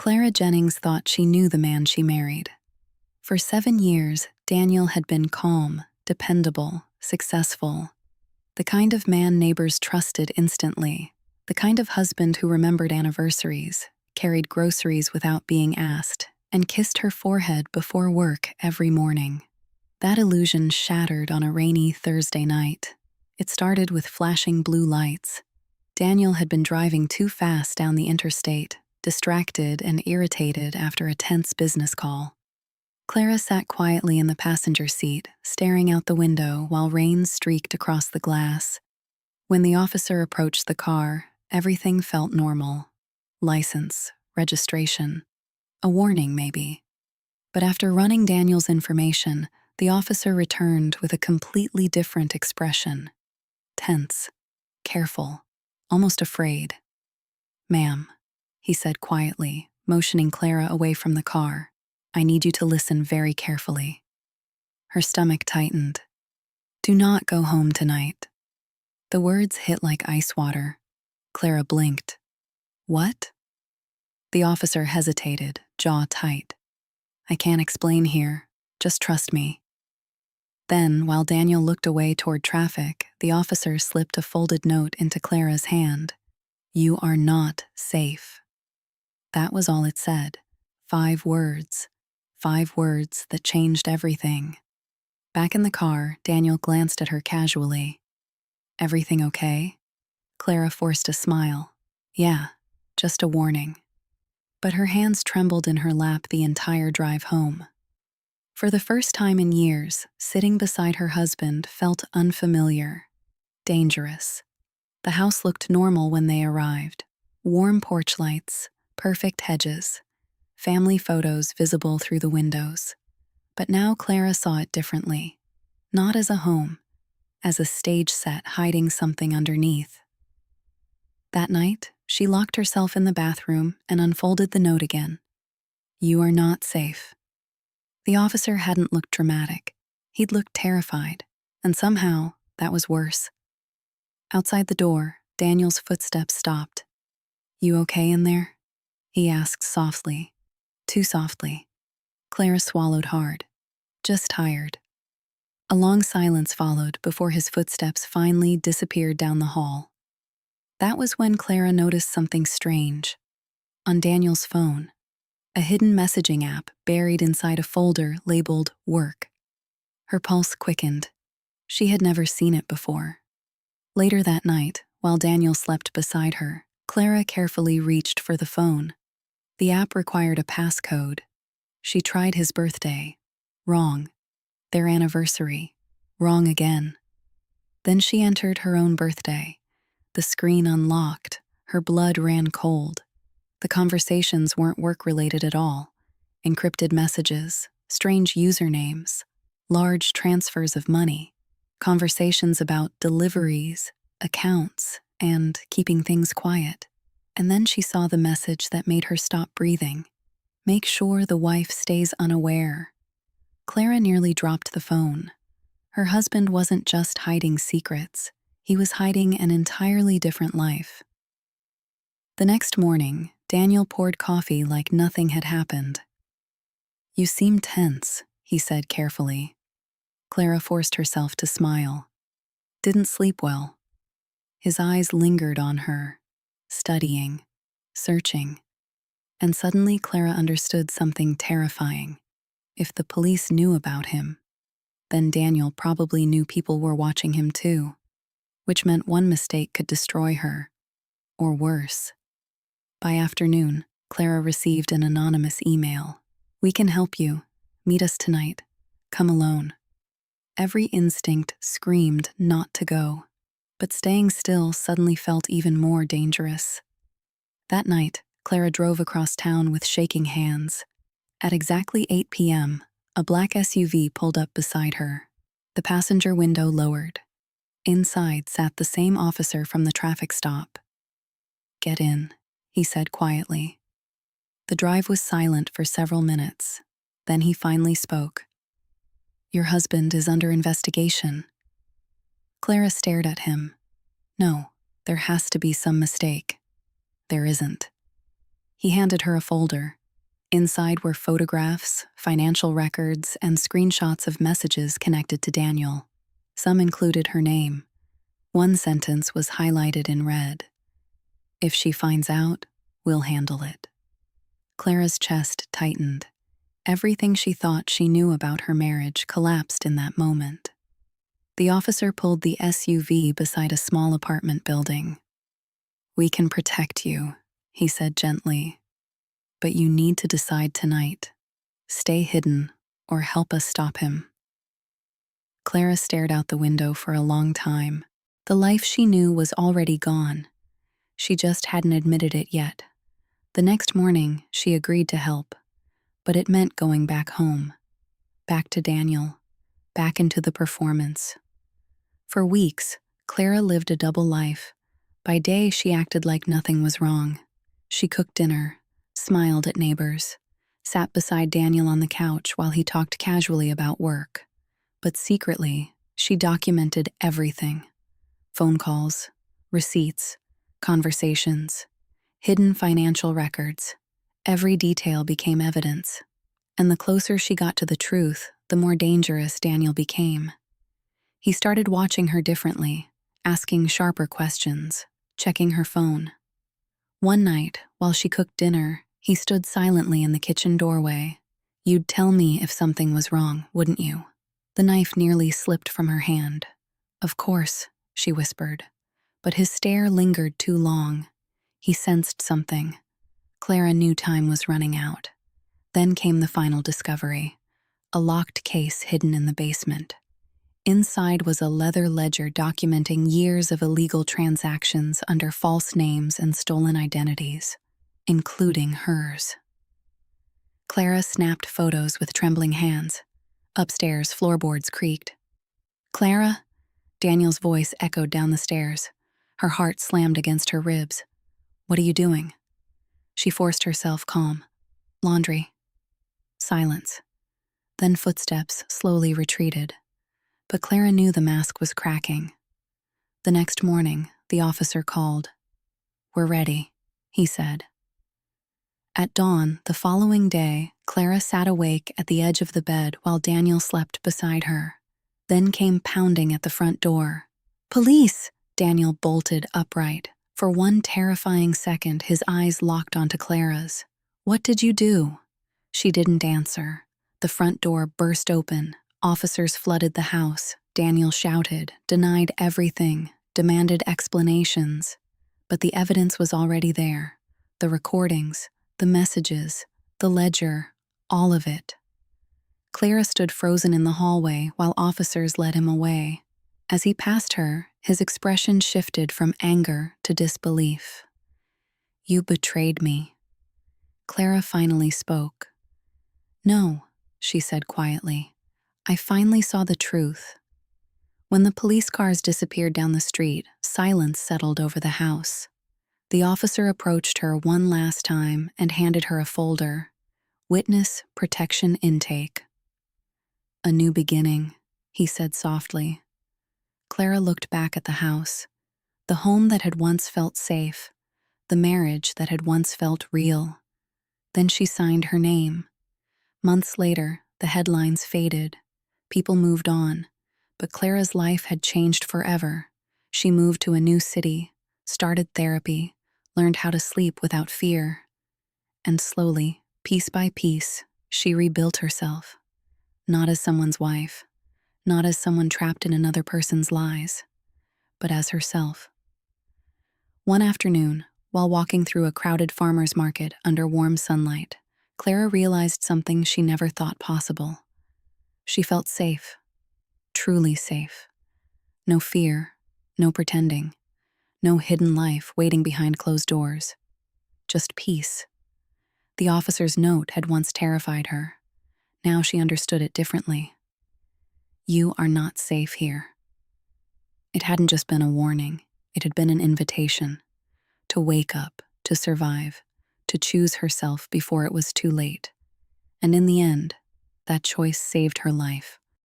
Clara Jennings thought she knew the man she married. For 7 years, Daniel had been calm, dependable, successful. The kind of man neighbors trusted instantly. The kind of husband who remembered anniversaries, carried groceries without being asked, and kissed her forehead before work every morning. That illusion shattered on a rainy Thursday night. It started with flashing blue lights. Daniel had been driving too fast down the interstate, distracted and irritated after a tense business call. Clara sat quietly in the passenger seat, staring out the window while rain streaked across the glass. When the officer approached the car, everything felt normal. License, registration, a warning maybe. But after running Daniel's information, the officer returned with a completely different expression. Tense, careful, almost afraid. "Ma'am," he said quietly, motioning Clara away from the car. "I need you to listen very carefully." Her stomach tightened. "Do not go home tonight." The words hit like ice water. Clara blinked. "What?" The officer hesitated, jaw tight. "I can't explain here. Just trust me." Then, while Daniel looked away toward traffic, the officer slipped a folded note into Clara's hand. "You are not safe." That was all it said. 5 words. 5 words that changed everything. Back in the car, Daniel glanced at her casually. "Everything okay?" Clara forced a smile. "Yeah, just a warning." But her hands trembled in her lap the entire drive home. For the first time in years, sitting beside her husband felt unfamiliar, dangerous. The house looked normal when they arrived. Warm porch lights, perfect hedges, family photos visible through the windows. But now Clara saw it differently. Not as a home, as a stage set hiding something underneath. That night, she locked herself in the bathroom and unfolded the note again. "You are not safe." The officer hadn't looked dramatic. He'd looked terrified, and somehow that was worse. Outside the door, Daniel's footsteps stopped. "You okay in there?" he asked softly. Too softly. Clara swallowed hard. "Just tired." A long silence followed before his footsteps finally disappeared down the hall. That was when Clara noticed something strange. On Daniel's phone, a hidden messaging app buried inside a folder labeled Work. Her pulse quickened. She had never seen it before. Later that night, while Daniel slept beside her, Clara carefully reached for the phone. The app required a passcode. She tried his birthday. Wrong. Their anniversary. Wrong again. Then she entered her own birthday. The screen unlocked. Her blood ran cold. The conversations weren't work-related at all. Encrypted messages, strange usernames, large transfers of money, conversations about deliveries, accounts, and keeping things quiet. And then she saw the message that made her stop breathing. "Make sure the wife stays unaware." Clara nearly dropped the phone. Her husband wasn't just hiding secrets. He was hiding an entirely different life. The next morning, Daniel poured coffee like nothing had happened. "You seem tense," he said carefully. Clara forced herself to smile. "Didn't sleep well." His eyes lingered on her, studying, searching. And suddenly Clara understood something terrifying. If the police knew about him, then Daniel probably knew people were watching him too, which meant one mistake could destroy her, or worse. By afternoon, Clara received an anonymous email. "We can help you. Meet us tonight. Come alone." Every instinct screamed not to go, but staying still suddenly felt even more dangerous. That night, Clara drove across town with shaking hands. At exactly 8 p.m., a black SUV pulled up beside her. The passenger window lowered. Inside sat the same officer from the traffic stop. "Get in," he said quietly. The drive was silent for several minutes. Then he finally spoke. "Your husband is under investigation." Clara stared at him. "No, there has to be some mistake." "There isn't." He handed her a folder. Inside were photographs, financial records, and screenshots of messages connected to Daniel. Some included her name. One sentence was highlighted in red. "If she finds out, we'll handle it." Clara's chest tightened. Everything she thought she knew about her marriage collapsed in that moment. The officer pulled the SUV beside a small apartment building. "We can protect you," he said gently. "But you need to decide tonight. Stay hidden or help us stop him." Clara stared out the window for a long time. The life she knew was already gone. She just hadn't admitted it yet. The next morning, she agreed to help. But it meant going back home. Back to Daniel. Back into the performance. For weeks, Clara lived a double life. By day, she acted like nothing was wrong. She cooked dinner, smiled at neighbors, sat beside Daniel on the couch while he talked casually about work. But secretly, she documented everything. Phone calls, receipts, conversations, hidden financial records. Every detail became evidence. And the closer she got to the truth, the more dangerous Daniel became. He started watching her differently, asking sharper questions, checking her phone. One night, while she cooked dinner, he stood silently in the kitchen doorway. "You'd tell me if something was wrong, wouldn't you?" The knife nearly slipped from her hand. "Of course," she whispered. But his stare lingered too long. He sensed something. Clara knew time was running out. Then came the final discovery. A locked case hidden in the basement. Inside was a leather ledger documenting years of illegal transactions under false names and stolen identities, including hers. Clara snapped photos with trembling hands. Upstairs, floorboards creaked. "Clara?" Daniel's voice echoed down the stairs. Her heart slammed against her ribs. "What are you doing?" She forced herself calm. "Laundry." Silence. Then footsteps slowly retreated. But Clara knew the mask was cracking. The next morning, the officer called. "We're ready," he said. At dawn, the following day, Clara sat awake at the edge of the bed while Daniel slept beside her. Then came pounding at the front door. "Police!" Daniel bolted upright. For one terrifying second, his eyes locked onto Clara's. "What did you do?" She didn't answer. The front door burst open. Officers flooded the house. Daniel shouted, denied everything, demanded explanations. But the evidence was already there. The recordings, the messages, the ledger, all of it. Clara stood frozen in the hallway while officers led him away. As he passed her, his expression shifted from anger to disbelief. "You betrayed me." Clara finally spoke. "No," she said quietly. "I finally saw the truth." When the police cars disappeared down the street, silence settled over the house. The officer approached her one last time and handed her a folder. "Witness Protection Intake." "A new beginning," he said softly. Clara looked back at the house, the home that had once felt safe, the marriage that had once felt real. Then she signed her name. Months later, the headlines faded. People moved on, but Clara's life had changed forever. She moved to a new city, started therapy, learned how to sleep without fear. And slowly, piece by piece, she rebuilt herself. Not as someone's wife, not as someone trapped in another person's lies, but as herself. One afternoon, while walking through a crowded farmer's market under warm sunlight, Clara realized something she never thought possible. She felt safe, truly safe. No fear, no pretending, no hidden life waiting behind closed doors. Just peace. The officer's note had once terrified her. Now she understood it differently. "You are not safe here." It hadn't just been a warning, it had been an invitation. To wake up, to survive, to choose herself before it was too late. And in the end, that choice saved her life.